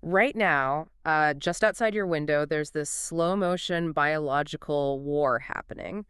Right now, just outside your window, there's this slow motion biological war happening,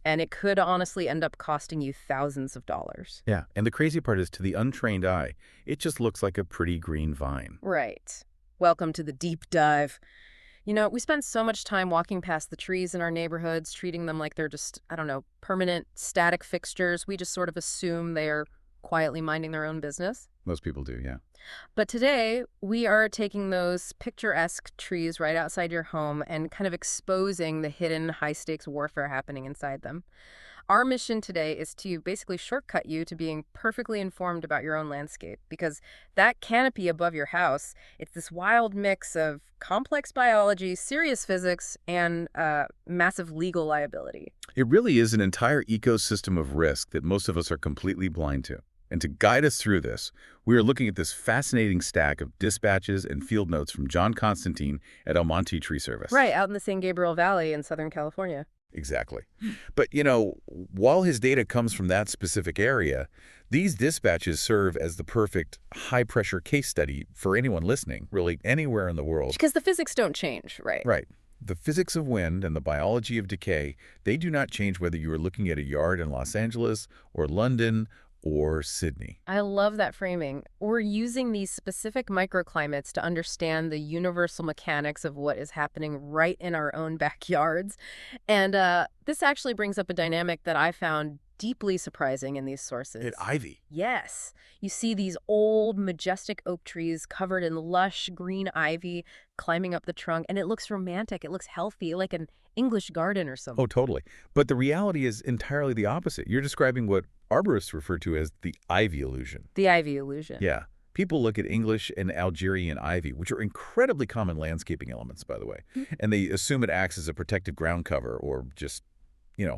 and it could honestly end up costing you thousands of dollars. Yeah, and the crazy part is, to the untrained eye, it just looks like a pretty green vine. Right. Welcome to the deep dive. You know, we spend so much time walking past the trees in our neighborhoods, treating them like they're just, I don't know, permanent static fixtures. We just sort of assume they're quietly minding their own business. Most people do, yeah. But today, we are taking those picturesque trees right outside your home and kind of exposing the hidden high-stakes warfare happening inside them. Our mission today is to basically shortcut you to being perfectly informed about your own landscape, because that canopy above your house, it's this wild mix of complex biology, serious physics, and massive legal liability. It really is an entire ecosystem of risk that most of us are completely blind to. And to guide us through this, we are looking at this fascinating stack of dispatches and field notes from John Constantine at Monte Tree Service. Right, out in the San Gabriel Valley in Southern California. Exactly. But, while his data comes from that specific area, these dispatches serve as the perfect high-pressure case study for anyone listening, really anywhere in the world. Because the physics don't change, right? Right. The physics of wind and the biology of decay, they do not change whether you are looking at a yard in Los Angeles or London or Sydney. I love that framing. We're using these specific microclimates to understand the universal mechanics of what is happening right in our own backyards. And this actually brings up a dynamic that I found deeply surprising in these sources. At ivy. Yes. You see these old, majestic oak trees covered in lush green ivy climbing up the trunk, and it looks romantic. It looks healthy, like an English garden or something. Oh, totally. But the reality is entirely the opposite. You're describing what arborists refer to as the ivy illusion. The ivy illusion. Yeah. People look at English and Algerian ivy, which are incredibly common landscaping elements, by the way, and they assume it acts as a protective ground cover or just,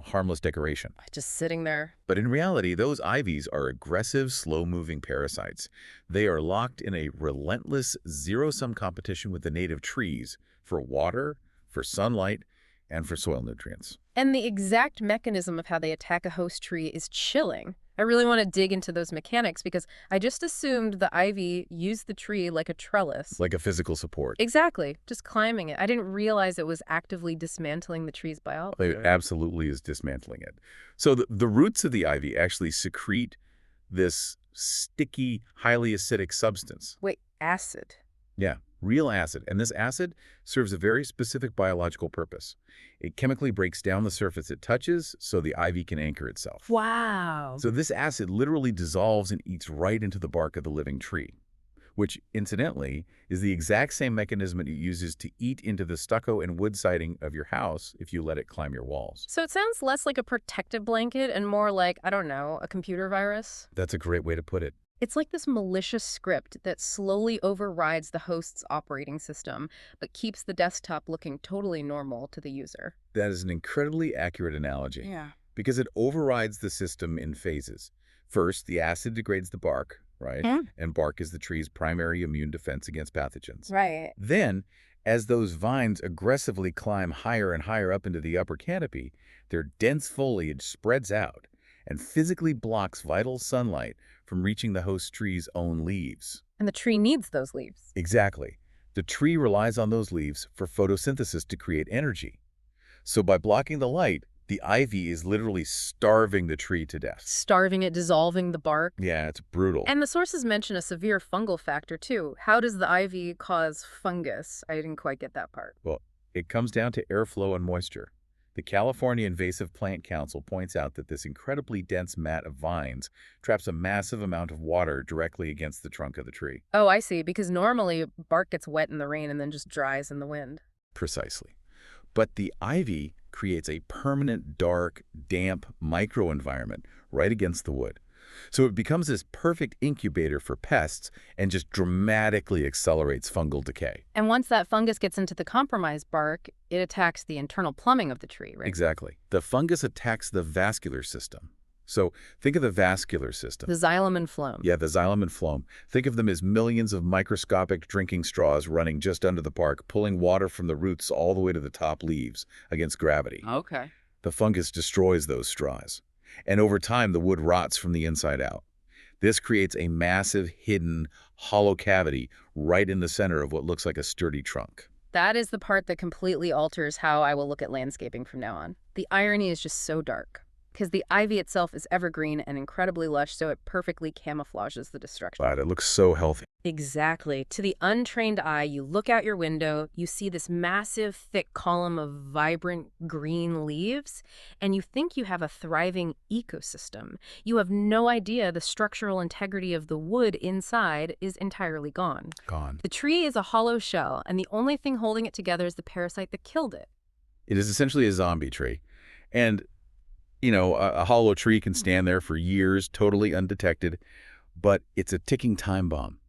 harmless decoration. Just sitting there. But in reality, those ivies are aggressive, slow-moving parasites. They are locked in a relentless, zero-sum competition with the native trees for water, for sunlight, and for soil nutrients. And the exact mechanism of how they attack a host tree is chilling. I really want to dig into those mechanics because I just assumed the ivy used the tree like a trellis. Like a physical support. Exactly. Just climbing it. I didn't realize it was actively dismantling the tree's biology. It absolutely is dismantling it. So the roots of the ivy actually secrete this sticky, highly acidic substance. Wait, acid? Yeah, real acid. And this acid serves a very specific biological purpose. It chemically breaks down the surface it touches so the ivy can anchor itself. Wow. So this acid literally dissolves and eats right into the bark of the living tree, which, incidentally, is the exact same mechanism it uses to eat into the stucco and wood siding of your house if you let it climb your walls. So it sounds less like a protective blanket and more like, I don't know, a computer virus? That's a great way to put it. It's like this malicious script that slowly overrides the host's operating system, but keeps the desktop looking totally normal to the user. That is an incredibly accurate analogy. Yeah. Because it overrides the system in phases. First, the acid degrades the bark, right? And bark is the tree's primary immune defense against pathogens. Right. Then, as those vines aggressively climb higher and higher up into the upper canopy, their dense foliage spreads out and physically blocks vital sunlight from reaching the host tree's own leaves. And the tree needs those leaves. Exactly. The tree relies on those leaves for photosynthesis to create energy. So by blocking the light, the ivy is literally starving the tree to death. Starving it, dissolving the bark. Yeah, it's brutal. And the sources mention a severe fungal factor, too. How does the ivy cause fungus? I didn't quite get that part. Well, it comes down to airflow and moisture. The California Invasive Plant Council points out that this incredibly dense mat of vines traps a massive amount of water directly against the trunk of the tree. Oh, I see. Because normally bark gets wet in the rain and then just dries in the wind. Precisely. But the ivy creates a permanent, dark, damp microenvironment right against the wood. So it becomes this perfect incubator for pests and just dramatically accelerates fungal decay. And once that fungus gets into the compromised bark, it attacks the internal plumbing of the tree, right? Exactly. The fungus attacks the vascular system. So think of the vascular system. The xylem and phloem. Yeah, the xylem and phloem. Think of them as millions of microscopic drinking straws running just under the bark, pulling water from the roots all the way to the top leaves against gravity. Okay. The fungus destroys those straws. And over time, the wood rots from the inside out. This creates a massive, hidden, hollow cavity right in the center of what looks like a sturdy trunk. That is the part that completely alters how I will look at landscaping from now on. The irony is just so dark. Because the ivy itself is evergreen and incredibly lush, so it perfectly camouflages the destruction. But it looks so healthy. Exactly. To the untrained eye, you look out your window, you see this massive, thick column of vibrant green leaves, and you think you have a thriving ecosystem. You have no idea the structural integrity of the wood inside is entirely gone. Gone. The tree is a hollow shell, and the only thing holding it together is the parasite that killed it. It is essentially a zombie tree. And a hollow tree can stand there for years, totally undetected, but it's a ticking time bomb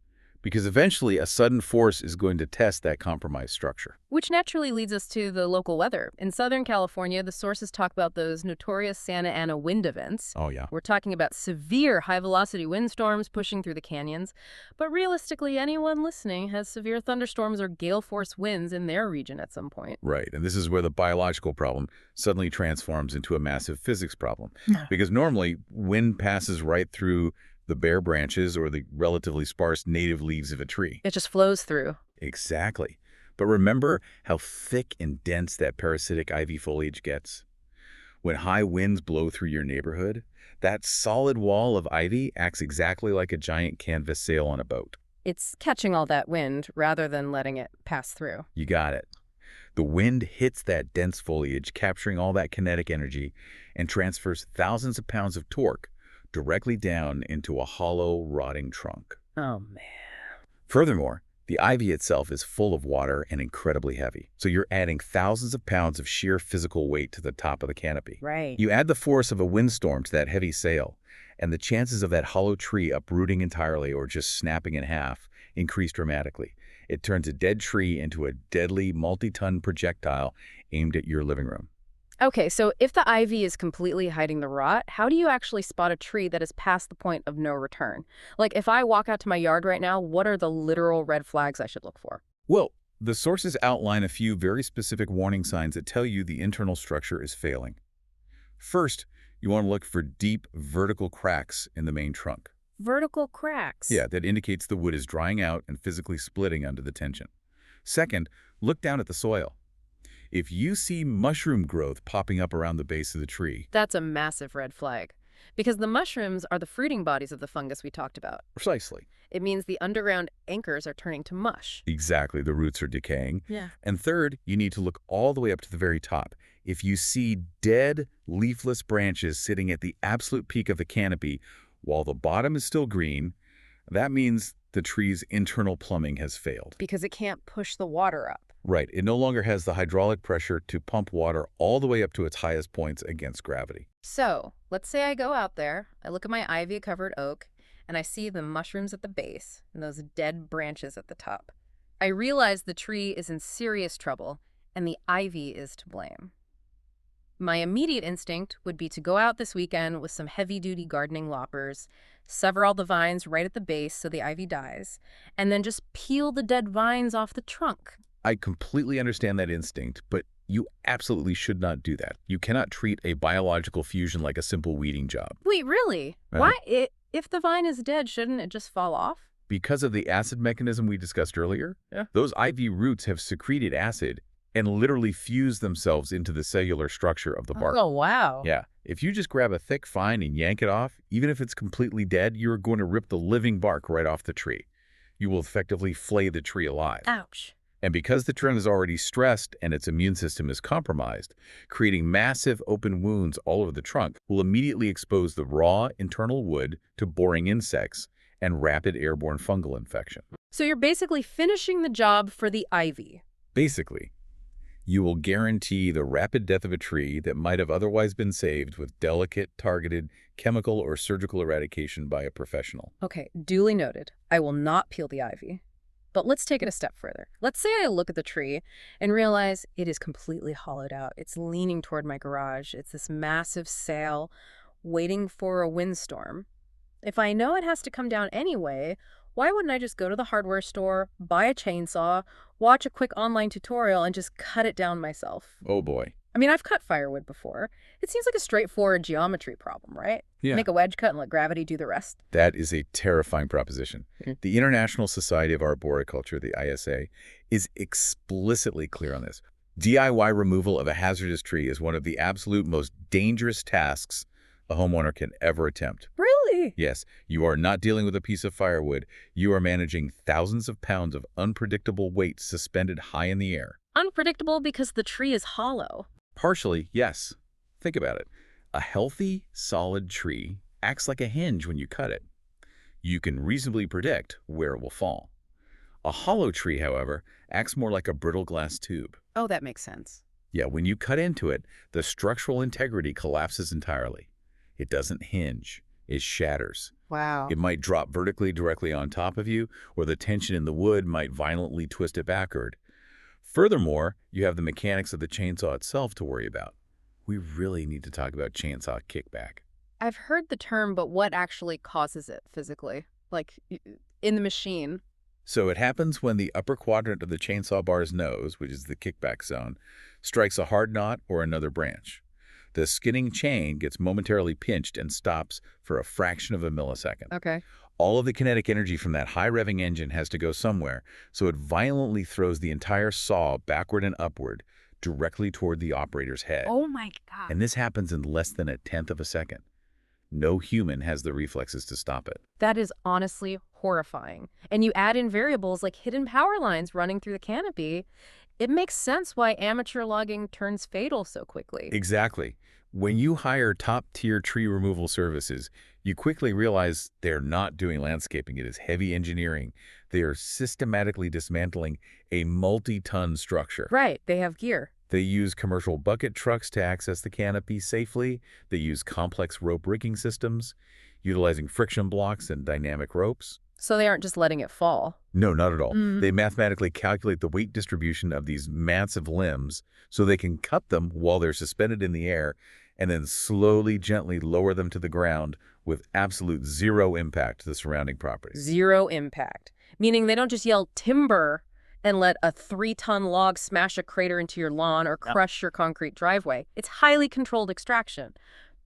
because eventually a sudden force is going to test that compromised structure. Which naturally leads us to the local weather. In Southern California, the sources talk about those notorious Santa Ana wind events. Oh, yeah. We're talking about severe high-velocity windstorms pushing through the canyons. But realistically, anyone listening has severe thunderstorms or gale-force winds in their region at some point. Right, and this is where the biological problem suddenly transforms into a massive physics problem. Because normally, wind passes right through the bare branches or the relatively sparse native leaves of a tree. It just flows through. Exactly. But remember how thick and dense that parasitic ivy foliage gets? When high winds blow through your neighborhood, that solid wall of ivy acts exactly like a giant canvas sail on a boat. It's catching all that wind rather than letting it pass through. You got it. The wind hits that dense foliage, capturing all that kinetic energy, and transfers thousands of pounds of torque directly down into a hollow, rotting trunk. Oh, man. Furthermore, the ivy itself is full of water and incredibly heavy, so you're adding thousands of pounds of sheer physical weight to the top of the canopy. Right. You add the force of a windstorm to that heavy sail, and the chances of that hollow tree uprooting entirely or just snapping in half increase dramatically. It turns a dead tree into a deadly multi-ton projectile aimed at your living room. Okay, so if the ivy is completely hiding the rot, how do you actually spot a tree that is past the point of no return? Like, if I walk out to my yard right now, what are the literal red flags I should look for? Well, the sources outline a few very specific warning signs that tell you the internal structure is failing. First, you want to look for deep vertical cracks in the main trunk. Vertical cracks? Yeah, that indicates the wood is drying out and physically splitting under the tension. Second, look down at the soil. If you see mushroom growth popping up around the base of the tree... That's a massive red flag. Because the mushrooms are the fruiting bodies of the fungus we talked about. Precisely. It means the underground anchors are turning to mush. Exactly, the roots are decaying. Yeah. And third, you need to look all the way up to the very top. If you see dead, leafless branches sitting at the absolute peak of the canopy while the bottom is still green, that means the tree's internal plumbing has failed. Because it can't push the water up. Right. It no longer has the hydraulic pressure to pump water all the way up to its highest points against gravity. So, let's say I go out there, I look at my ivy-covered oak, and I see the mushrooms at the base and those dead branches at the top. I realize the tree is in serious trouble, and the ivy is to blame. My immediate instinct would be to go out this weekend with some heavy-duty gardening loppers, sever all the vines right at the base so the ivy dies, and then just peel the dead vines off the trunk. I completely understand that instinct, but you absolutely should not do that. You cannot treat a biological fusion like a simple weeding job. Wait, really? Right. Why? If the vine is dead, shouldn't it just fall off? Because of the acid mechanism we discussed earlier, those ivy roots have secreted acid and literally fused themselves into the cellular structure of the bark. Oh, wow. Yeah. If you just grab a thick vine and yank it off, even if it's completely dead, you're going to rip the living bark right off the tree. You will effectively flay the tree alive. Ouch. And because the tree is already stressed and its immune system is compromised, creating massive open wounds all over the trunk will immediately expose the raw internal wood to boring insects and rapid airborne fungal infection. So you're basically finishing the job for the ivy. Basically, you will guarantee the rapid death of a tree that might have otherwise been saved with delicate, targeted chemical or surgical eradication by a professional. Okay, duly noted. I will not peel the ivy. But let's take it a step further. Let's say I look at the tree and realize it is completely hollowed out. It's leaning toward my garage. It's this massive sail waiting for a windstorm. If I know it has to come down anyway, why wouldn't I just go to the hardware store, buy a chainsaw, watch a quick online tutorial, and just cut it down myself? Oh boy. I mean, I've cut firewood before. It seems like a straightforward geometry problem, right? Yeah. Make a wedge cut and let gravity do the rest. That is a terrifying proposition. The International Society of Arboriculture, the ISA, is explicitly clear on this. DIY removal of a hazardous tree is one of the absolute most dangerous tasks a homeowner can ever attempt. Really? Yes, you are not dealing with a piece of firewood. You are managing thousands of pounds of unpredictable weight suspended high in the air. Unpredictable because the tree is hollow. Partially, yes. Think about it. A healthy, solid tree acts like a hinge when you cut it. You can reasonably predict where it will fall. A hollow tree, however, acts more like a brittle glass tube. Oh, that makes sense. Yeah, when you cut into it, the structural integrity collapses entirely. It doesn't hinge. It shatters. Wow. It might drop vertically directly on top of you, or the tension in the wood might violently twist it backward. Furthermore, you have the mechanics of the chainsaw itself to worry about. We really need to talk about chainsaw kickback. I've heard the term, but what actually causes it physically? Like, in the machine? So it happens when the upper quadrant of the chainsaw bar's nose, which is the kickback zone, strikes a hard knot or another branch. The skinning chain gets momentarily pinched and stops for a fraction of a millisecond. Okay. All of the kinetic energy from that high-revving engine has to go somewhere, so it violently throws the entire saw backward and upward, directly toward the operator's head. Oh my God. And this happens in less than a tenth of a second. No human has the reflexes to stop it. That is honestly horrifying. And you add in variables like hidden power lines running through the canopy. It makes sense why amateur logging turns fatal so quickly. Exactly. When you hire top-tier tree removal services, you quickly realize they're not doing landscaping. It is heavy engineering. They are systematically dismantling a multi-ton structure. Right. They have gear. They use commercial bucket trucks to access the canopy safely. They use complex rope rigging systems, utilizing friction blocks and dynamic ropes. So they aren't just letting it fall. No, not at all. They mathematically calculate the weight distribution of these massive limbs so they can cut them while they're suspended in the air and then slowly, gently lower them to the ground with absolute zero impact to the surrounding property. Zero impact. Meaning they don't just yell timber and let a 3-ton log smash a crater into your lawn or crush your concrete driveway. It's highly controlled extraction.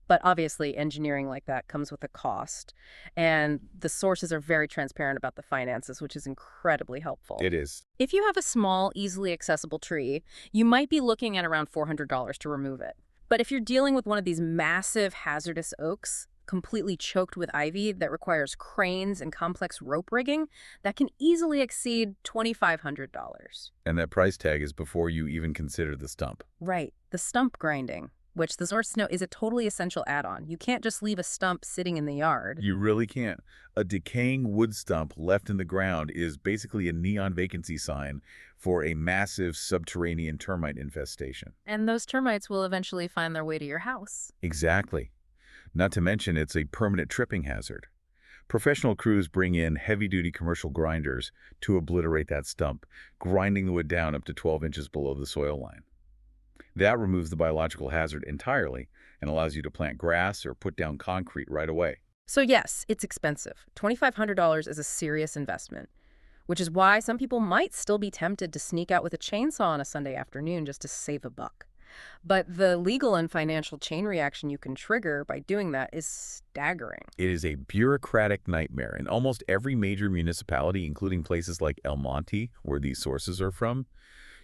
But obviously, engineering like that comes with a cost. And the sources are very transparent about the finances, which is incredibly helpful. It is. If you have a small, easily accessible tree, you might be looking at around $400 to remove it. But if you're dealing with one of these massive hazardous oaks, completely choked with ivy that requires cranes and complex rope rigging, that can easily exceed $2,500. And that price tag is before you even consider the stump. Right. The stump grinding, which the sources know is a totally essential add-on. You can't just leave a stump sitting in the yard. You really can't. A decaying wood stump left in the ground is basically a neon vacancy sign for a massive subterranean termite infestation. And those termites will eventually find their way to your house. Exactly. Not to mention it's a permanent tripping hazard. Professional crews bring in heavy-duty commercial grinders to obliterate that stump, grinding the wood down up to 12 inches below the soil line. That removes the biological hazard entirely and allows you to plant grass or put down concrete right away. So yes, it's expensive. $2,500 is a serious investment, which is why some people might still be tempted to sneak out with a chainsaw on a Sunday afternoon just to save a buck. But the legal and financial chain reaction you can trigger by doing that is staggering. It is a bureaucratic nightmare in almost every major municipality, including places like El Monte, where these sources are from.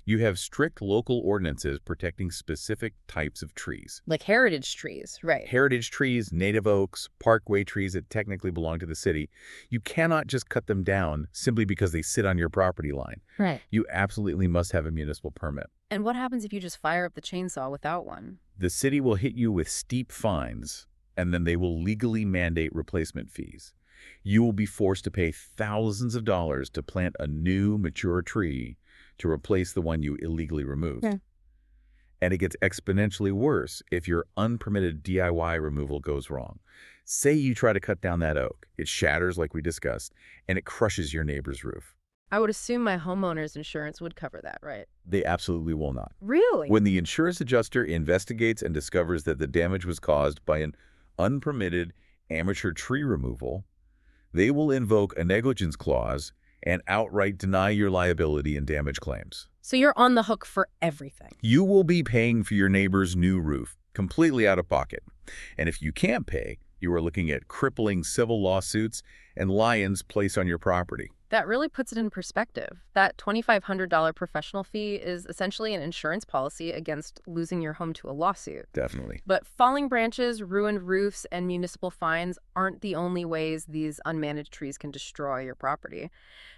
You have strict local ordinances protecting specific types of trees. Like heritage trees, right? Heritage trees, native oaks, parkway trees that technically belong to the city. You cannot just cut them down simply because they sit on your property line. Right. You absolutely must have a municipal permit. And what happens if you just fire up the chainsaw without one? The city will hit you with steep fines, and then they will legally mandate replacement fees. You will be forced to pay thousands of dollars to plant a new, mature tree to replace the one you illegally removed. Okay. And it gets exponentially worse if your unpermitted DIY removal goes wrong. Say you try to cut down that oak. It shatters like we discussed, and it crushes your neighbor's roof. I would assume my homeowner's insurance would cover that, right? They absolutely will not. Really? When the insurance adjuster investigates and discovers that the damage was caused by an unpermitted amateur tree removal, they will invoke a negligence clause and outright deny your liability and damage claims. So you're on the hook for everything. You will be paying for your neighbor's new roof, completely out of pocket. And if you can't pay, you are looking at crippling civil lawsuits and liens placed on your property. That really puts it in perspective. That $2,500 professional fee is essentially an insurance policy against losing your home to a lawsuit. Definitely. But falling branches, ruined roofs, and municipal fines aren't the only ways these unmanaged trees can destroy your property.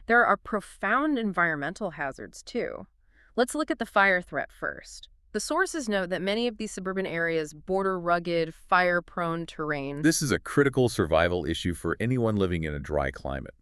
There are profound environmental hazards, too. Let's look at the fire threat first. The sources note that many of these suburban areas border rugged, fire-prone terrain. This is a critical survival issue for anyone living in a dry climate.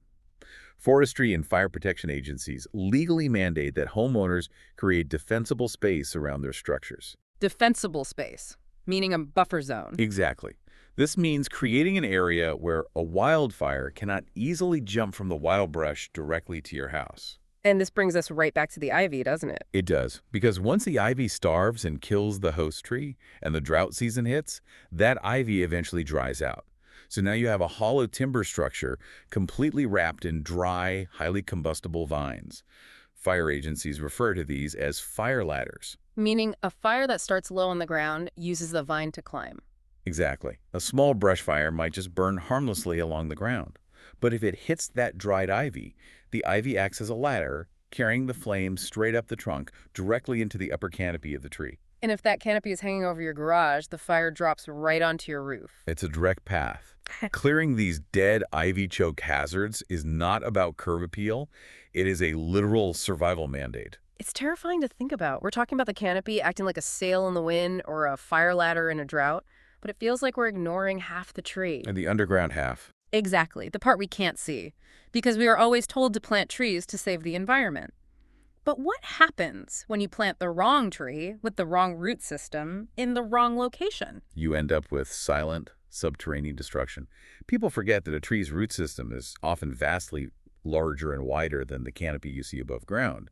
Forestry and fire protection agencies legally mandate that homeowners create defensible space around their structures. Defensible space, meaning a buffer zone. Exactly. This means creating an area where a wildfire cannot easily jump from the wild brush directly to your house. And this brings us right back to the ivy, doesn't it? It does, because once the ivy starves and kills the host tree and the drought season hits, that ivy eventually dries out. So now you have a hollow timber structure completely wrapped in dry, highly combustible vines. Fire agencies refer to these as fire ladders. Meaning a fire that starts low on the ground uses the vine to climb. Exactly. A small brush fire might just burn harmlessly along the ground. But if it hits that dried ivy, the ivy acts as a ladder, carrying the flames straight up the trunk, directly into the upper canopy of the tree. And if that canopy is hanging over your garage, the fire drops right onto your roof. It's a direct path. Clearing these dead ivy choke hazards is not about curb appeal. It is a literal survival mandate. It's terrifying to think about. We're talking about the canopy acting like a sail in the wind or a fire ladder in a drought, but it feels like we're ignoring half the tree. And the underground half. Exactly, the part we can't see, because we are always told to plant trees to save the environment. But what happens when you plant the wrong tree with the wrong root system in the wrong location? You end up with silent, subterranean destruction. People forget that a tree's root system is often vastly larger and wider than the canopy you see above ground.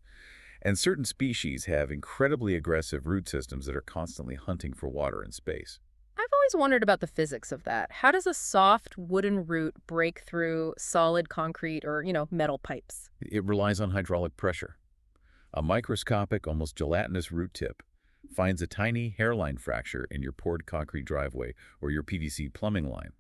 And certain species have incredibly aggressive root systems that are constantly hunting for water and space. I've always wondered about the physics of that. How does a soft wooden root break through solid concrete or, metal pipes? It relies on hydraulic pressure. A microscopic, almost gelatinous root tip finds a tiny hairline fracture in your poured concrete driveway or your PVC plumbing line.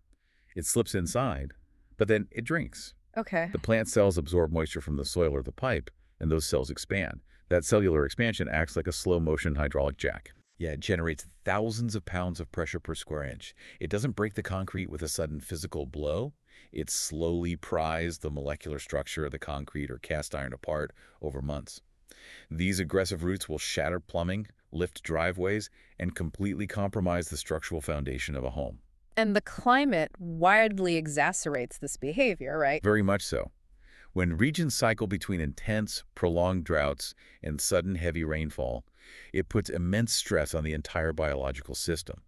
It slips inside, but then it drinks. Okay. The plant cells absorb moisture from the soil or the pipe, and those cells expand. That cellular expansion acts like a slow-motion hydraulic jack. Yeah, it generates thousands of pounds of pressure per square inch. It doesn't break the concrete with a sudden physical blow. It slowly pries the molecular structure of the concrete or cast iron apart over months. These aggressive roots will shatter plumbing, lift driveways, and completely compromise the structural foundation of a home. And the climate widely exacerbates this behavior, right? Very much so. When regions cycle between intense, prolonged droughts and sudden heavy rainfall, it puts immense stress on the entire biological system.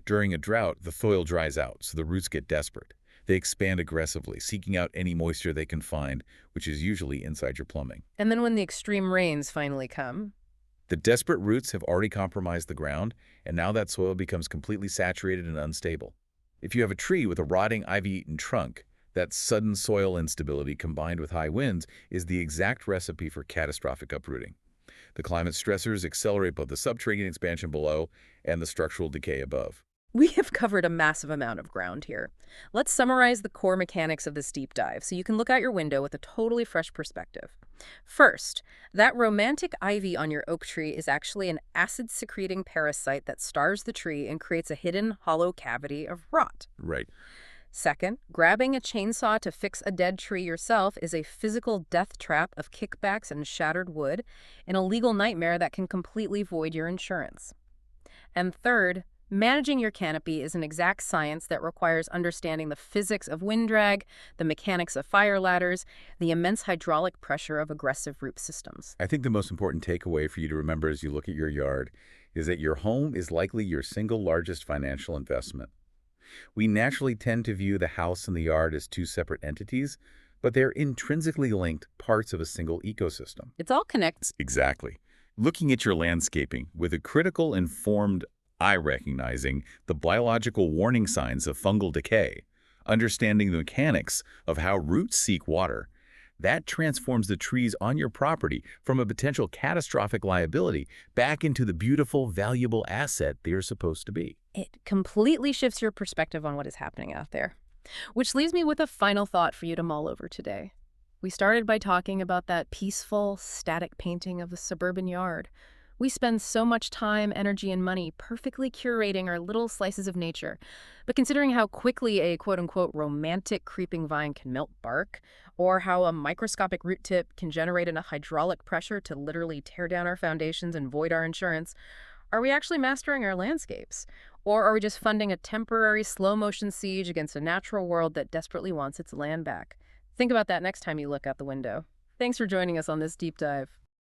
During a drought, the soil dries out, so the roots get desperate. They expand aggressively, seeking out any moisture they can find, which is usually inside your plumbing. And then when the extreme rains finally come, the desperate roots have already compromised the ground, and now that soil becomes completely saturated and unstable. If you have a tree with a rotting, ivy-eaten trunk, that sudden soil instability combined with high winds is the exact recipe for catastrophic uprooting. The climate stressors accelerate both the subterranean expansion below and the structural decay above. we have covered a massive amount of ground here. Let's summarize the core mechanics of this deep dive so you can look out your window with a totally fresh perspective. First, that romantic ivy on your oak tree is actually an acid-secreting parasite that starves the tree and creates a hidden, hollow cavity of rot. Right. Second, grabbing a chainsaw to fix a dead tree yourself is a physical death trap of kickbacks and shattered wood, and a legal nightmare that can completely void your insurance. And third, managing your canopy is an exact science that requires understanding the physics of wind drag, the mechanics of fire ladders, the immense hydraulic pressure of aggressive root systems. I think the most important takeaway for you to remember as you look at your yard is that your home is likely your single largest financial investment. We naturally tend to view the house and the yard as two separate entities, but they're intrinsically linked parts of a single ecosystem. It's all connected. Exactly. Looking at your landscaping with a critical, informed eye recognizing the biological warning signs of fungal decay, understanding the mechanics of how roots seek water, That transforms the trees on your property from a potential catastrophic liability back into the beautiful, valuable asset they're supposed to be. It completely shifts your perspective on what is happening out there. Which leaves me with a final thought for you to mull over today. We started by talking about that peaceful, static painting of the suburban yard. We spend so much time, energy, and money perfectly curating our little slices of nature. But considering how quickly a quote-unquote romantic creeping vine can melt bark, or how a microscopic root tip can generate enough hydraulic pressure to literally tear down our foundations and void our insurance, are we actually mastering our landscapes? Or are we just funding a temporary slow-motion siege against a natural world that desperately wants its land back? Think about that next time you look out the window. Thanks for joining us on this deep dive.